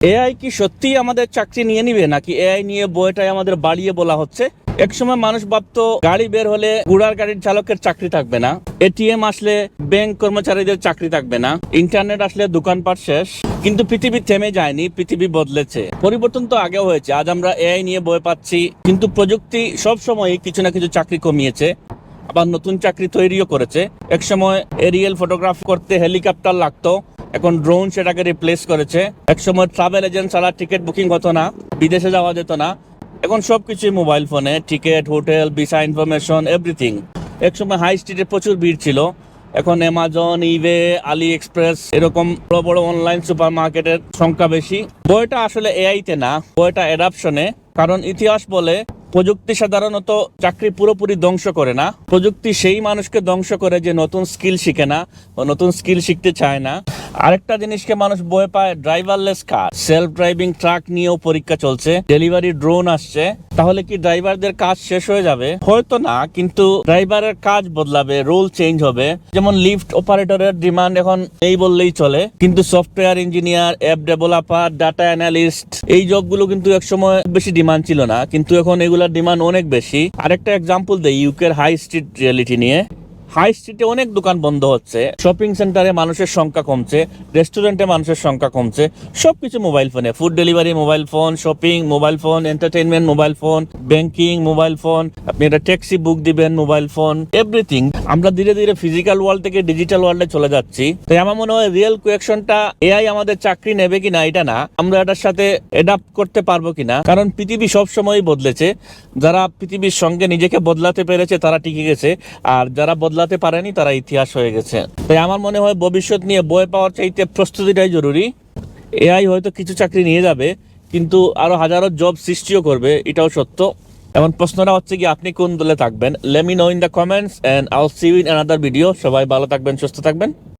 AI কি সত্যিই আমাদের চাকরি নিয়ে নিবে, নাকি এআই নিয়ে বইটাই আমাদের বাড়িয়ে বলা হচ্ছে? একসময় মানুষ ভাবতো গাড়ি বের হলে ঘোড়ার গাড়ির চালকের চাকরি থাকবে না, এটিএম আসলে ব্যাংক কর্মচারীদের চাকরি থাকবে না, ইন্টারনেট আসলে দোকানপাট শেষ। কিন্তু পৃথিবী থেমে যায়নি, পৃথিবী বদলেছে। পরিবর্তন তো আগেও হয়েছে। আজ আমরা এআই নিয়ে ভয় পাচ্ছি, কিন্তু প্রযুক্তি সবসময় কিছু না কিছু চাকরি কমিয়েছে, আবার নতুন চাকরি তৈরিও করেছে। একসময় এরিয়াল ফটোগ্রাফ করতে হেলিকপ্টার লাগতো, এখন ড্রোন সেটাকে রিপ্লেস করেছে। একসময় ট্রাভেল এজেন্ট ছাড়া টিকিট বুকিং হতো না, বিদেশে যাওয়া যেত না, এখন সবকিছুই মোবাইল ফোনে, ticket, hotel, visa information, everything. একসময় হাই স্ট্রিটে প্রচুর ভিড় ছিল, এখন অ্যামাজন, ইবে, আলি এক্সপ্রেস এরকম বড় বড় অনলাইন সুপার মার্কেটের সংখ্যা বেশি। বইটা আসলে এআইতে না, বইটা অ্যাডাপশনে। কারণ ইতিহাস বলে প্রযুক্তি সাধারণত চাকরি পুরোপুরি ধ্বংস করে না, প্রযুক্তি সেই মানুষকে ধ্বংস করে যে নতুন স্কিল শিখে না ও নতুন স্কিল শিখতে চায় না। আরেকটা জিনিসকে মানুষ ভয় পায়, ড্রাইভারলেস কার। সেলফ ড্রাইভিং ট্রাক নিয়েও পরীক্ষা চলছে, ডেলিভারি ড্রোন আসছে। তাহলে কি ড্রাইভারদের কাজ শেষ হয়ে যাবে? হয়তো না, কিন্তু ড্রাইভারের কাজ বদলাবে, রোল চেঞ্জ হবে। যেমন লিফট অপারেটরের ডিমান্ড এখন এই বললেই চলে, কিন্তু software engineer, app developer, data analyst এই জবগুলো কিন্তু একসময় বেশি ডিমান্ড ছিল না, কিন্তু এখন এগুলোর ডিমান্ড অনেক বেশি। আরেকটা এক্সাম্পল দেই ইউকের হাই স্ট্রিট রিয়েলিটি নিয়ে। হাই স্ট্রিটে অনেক দোকান বন্ধ হচ্ছে, শপিং সেন্টারে মানুষের সংখ্যা কমছে, রেস্টুরেন্টে মানুষের সংখ্যা কমছে, সবকিছু মোবাইল ফোনে। Food delivery mobile phone, shopping mobile phone, entertainment mobile phone, banking mobile phone, আপনি একটা ট্যাক্সি বুক দিবেন মোবাইল ফোন, এভরিথিং। আমরা ধীরে ধীরে ফিজিক্যাল ওয়ার্ল্ড থেকে ডিজিটাল ওয়ার্ল্ডে চলে যাচ্ছি। তাই আমার মনে হয় রিয়েল কোয়েকশনটা এআই আমাদের চাকরি নেবে কিনা এটা না, আমরা এটার সাথে অ্যাডাপ্ট করতে পারবো কিনা। কারণ পৃথিবী সবসময় বদলেছে, যারা পৃথিবীর সঙ্গে নিজেকে বদলাতে পেরেছে তারা টিকে গেছে, আর যারা বদলাতে পারেনি তারা ইতিহাস হয়ে গেছে। তাই আমার মনে হয় ভবিষ্যৎ নিয়ে বই পাওয়ার চাইতে প্রস্তুতিটাই জরুরি। এআই হয়তো কিছু চাকরি নিয়ে যাবে, কিন্তু আরো হাজারো জব সৃষ্টিও করবে, এটাও সত্য। এমন প্রশ্নটা হচ্ছে কি, আপনি কোন দলে থাকবেন? Let me know in the comments and I will see you in another video. সবাই ভালো থাকবেন, সুস্থ থাকবেন।